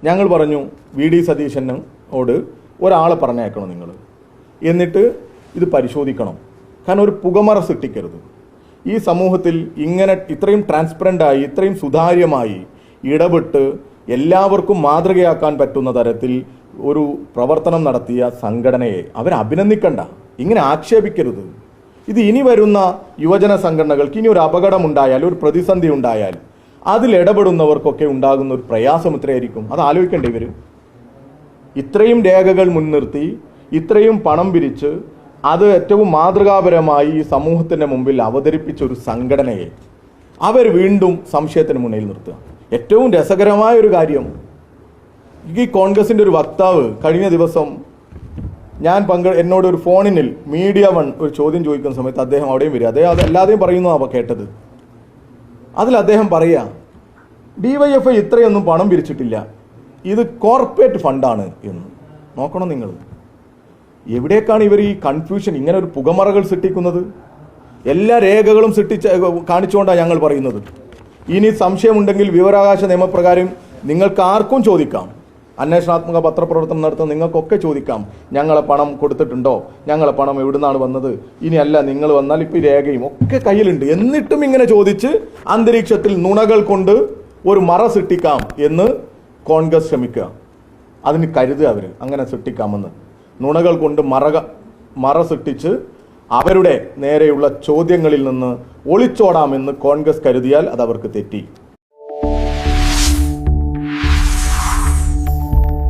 ഞങ്ങൾ പറഞ്ഞു V D സതീശനോട് ഒരാളെ പറഞ്ഞേക്കണം നിങ്ങൾ, എന്നിട്ട് ഇത് പരിശോധിക്കണം. കാരണം ഒരു പുകമറ സൃഷ്ടിക്കരുത്. ഈ സമൂഹത്തിൽ ഇങ്ങനെ ഇത്രയും ട്രാൻസ്പെറൻ്റായി ഇത്രയും സുതാര്യമായി ഇടപെട്ട് എല്ലാവർക്കും മാതൃകയാക്കാൻ പറ്റുന്ന തരത്തിൽ ഒരു പ്രവർത്തനം നടത്തിയ സംഘടനയെ അവരഭിനന്ദിക്കണ്ട, ഇങ്ങനെ ആക്ഷേപിക്കരുത്. ഇത് ഇനി വരുന്ന യുവജന സംഘടനകൾക്ക് ഇനി ഒരു അപകടമുണ്ടായാൽ, ഒരു പ്രതിസന്ധി ഉണ്ടായാൽ അതിലിടപെടുന്നവർക്കൊക്കെ ഉണ്ടാകുന്ന ഒരു പ്രയാസം എത്രയായിരിക്കും, അത് ആലോചിക്കേണ്ടി വരും. ഇത്രയും രേഖകൾ മുൻനിർത്തി ഇത്രയും പണം പിരിച്ച് അത് ഏറ്റവും മാതൃകാപരമായി ഈ സമൂഹത്തിൻ്റെ മുമ്പിൽ അവതരിപ്പിച്ച ഒരു സംഘടനയെ അവർ വീണ്ടും സംശയത്തിന് മുന്നിൽ നിർത്തുക. ഏറ്റവും രസകരമായ ഒരു കാര്യം, ഈ കോൺഗ്രസിൻ്റെ ഒരു വക്താവ് കഴിഞ്ഞ ദിവസം എന്നോട് ഒരു ഫോണിൽ മീഡിയ വൺ ഒരു ചോദ്യം ചോദിക്കുന്ന സമയത്ത് അദ്ദേഹം അവിടെയും വരിക, അദ്ദേഹം അതല്ലാതെയും പറയുന്നതാണ് കേട്ടത്. അതിൽ അദ്ദേഹം പറയുക, DYFI ഇത്രയൊന്നും പണം പിരിച്ചിട്ടില്ല, ഇത് കോർപ്പറേറ്റ് ഫണ്ടാണ് എന്ന്. നോക്കണം നിങ്ങൾ, എവിടേക്കാണ് ഇവർ ഈ കൺഫ്യൂഷൻ, ഇങ്ങനെ ഒരു പുകമറകൾ സൃഷ്ടിക്കുന്നത്? എല്ലാ രേഖകളും കാണിച്ചുകൊണ്ടാണ് ഞങ്ങൾ പറയുന്നത്. ഇനി സംശയമുണ്ടെങ്കിൽ വിവരാവകാശ നിയമപ്രകാരം നിങ്ങൾക്ക് ആർക്കും ചോദിക്കാം, അന്വേഷണാത്മക പത്രപ്രവർത്തനം നടത്തുന്ന നിങ്ങൾക്കൊക്കെ ചോദിക്കാം, ഞങ്ങളെ പണം കൊടുത്തിട്ടുണ്ടോ, ഞങ്ങളെ പണം എവിടുന്നാണ് വന്നത്, ഇനിയല്ല നിങ്ങൾ വന്നാൽ ഇപ്പോൾ ഈ രേഖയും ഒക്കെ കയ്യിലുണ്ട്. എന്നിട്ടും ഇങ്ങനെ ചോദിച്ച് അന്തരീക്ഷത്തിൽ നുണകൾ കൊണ്ട് ഒരു മറ സൃഷ്ടിക്കാം എന്ന് കോൺഗ്രസ് ശ്രമിക്കുക. അതിന് കരുതുക അവർ അങ്ങനെ സൃഷ്ടിക്കാമെന്ന്. നുണകൾ കൊണ്ട് മറ സൃഷ്ടിച്ച് അവരുടെ നേരെയുള്ള ചോദ്യങ്ങളിൽ നിന്ന് ഒളിച്ചോടാമെന്ന് കോൺഗ്രസ് കരുതിയാൽ അത് അവർക്ക് തെറ്റി.